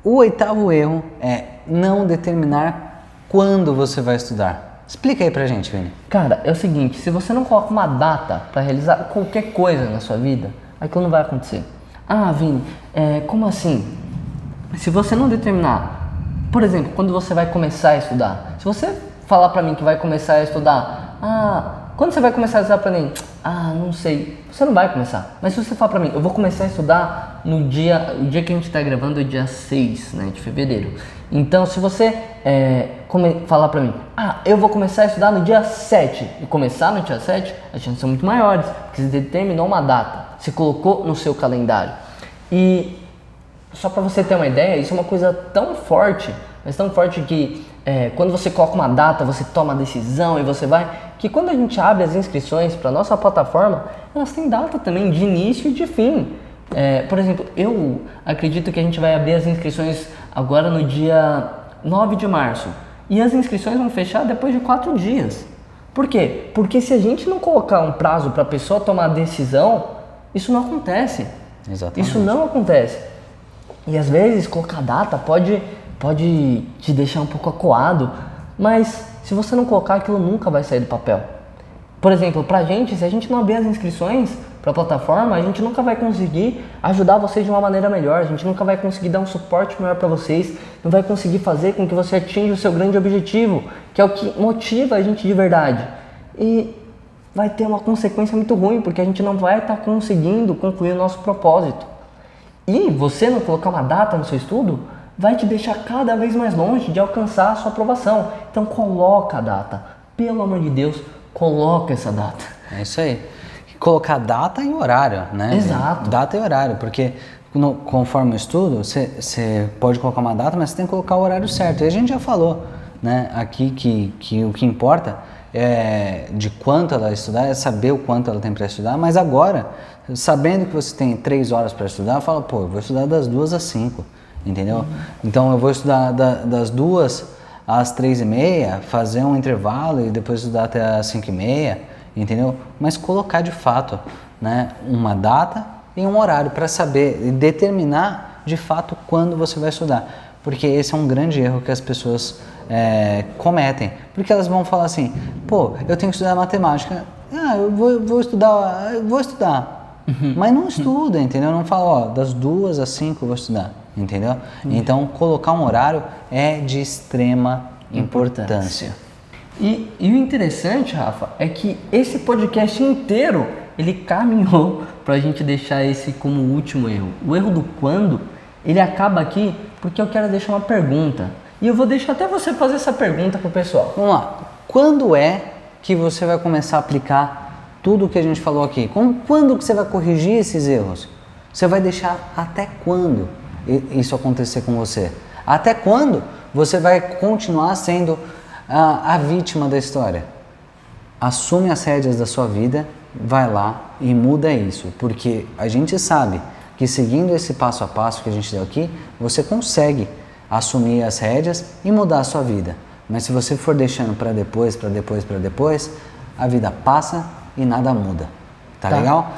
O 8º erro é não determinar quando você vai estudar. Explica aí pra gente, Vini. Cara, é o seguinte, se você não coloca uma data para realizar qualquer coisa na sua vida, aquilo não vai acontecer. Ah, Vini, como assim? Se você não determinar, por exemplo, quando você vai começar a estudar, se você falar pra mim que vai começar a estudar, quando você vai começar a estudar pra mim? Não sei, você não vai começar. Mas se você falar pra mim, eu vou começar a estudar o dia que a gente tá gravando é dia 6, né, de fevereiro. Então, se você falar pra mim, eu vou começar a estudar no dia 7 e começar no dia 7, as chances são muito maiores, porque você determinou uma data, você colocou no seu calendário. E só pra você ter uma ideia, isso é uma coisa tão forte, mas tão forte que quando você coloca uma data, você toma a decisão e você vai, que quando a gente abre as inscrições para nossa plataforma, elas têm data também de início e de fim. Por exemplo, eu acredito que a gente vai abrir as inscrições agora no dia 9 de março e as inscrições vão fechar depois de 4 dias. Por quê? Porque se a gente não colocar um prazo para a pessoa tomar a decisão, isso não acontece. Exatamente. Isso não acontece. E às vezes colocar data pode te deixar um pouco acuado, mas se você não colocar, aquilo nunca vai sair do papel. Por exemplo, pra gente, se a gente não abrir as inscrições para a plataforma, a gente nunca vai conseguir ajudar vocês de uma maneira melhor, a gente nunca vai conseguir dar um suporte maior para vocês, não vai conseguir fazer com que você atinja o seu grande objetivo, que é o que motiva a gente de verdade. E vai ter uma consequência muito ruim, porque a gente não vai estar conseguindo concluir o nosso propósito. E você não colocar uma data no seu estudo vai te deixar cada vez mais longe de alcançar a sua aprovação. Então coloca a data, pelo amor de Deus, coloca essa data. É isso aí. Colocar data e horário, né? Exato. Data e horário, porque conforme o estudo, você pode colocar uma data, mas você tem que colocar o horário certo. E a gente já falou, né, aqui que o que importa de quanto ela estudar, é saber o quanto ela tem para estudar, mas agora, sabendo que você tem 3 horas para estudar, fala, eu vou estudar das 2 às 5, entendeu? Então eu vou estudar das 2 às 3h30, fazer um intervalo e depois estudar até às 5h30, entendeu? Mas colocar de fato, né, uma data e um horário para saber e determinar de fato quando você vai estudar, porque esse é um grande erro que as pessoas cometem, porque elas vão falar assim, eu tenho que estudar matemática, eu vou estudar, mas não estuda, entendeu? Não fala, das 2 às 5 eu vou estudar, entendeu? Então colocar um horário é de extrema importância. E o interessante, Rafa, é que esse podcast inteiro, ele caminhou pra gente deixar esse como último erro. O erro do quando, ele acaba aqui porque eu quero deixar uma pergunta. E eu vou deixar até você fazer essa pergunta pro pessoal. Vamos lá. Quando é que você vai começar a aplicar tudo o que a gente falou aqui? Quando que você vai corrigir esses erros? Você vai deixar até quando isso acontecer com você? Até quando você vai continuar sendo a vítima da história? Assume as rédeas da sua vida, vai lá e muda isso, porque a gente sabe que seguindo esse passo a passo que a gente deu aqui, você consegue assumir as rédeas e mudar a sua vida. Mas se você for deixando para depois, a vida passa e nada muda. Tá legal?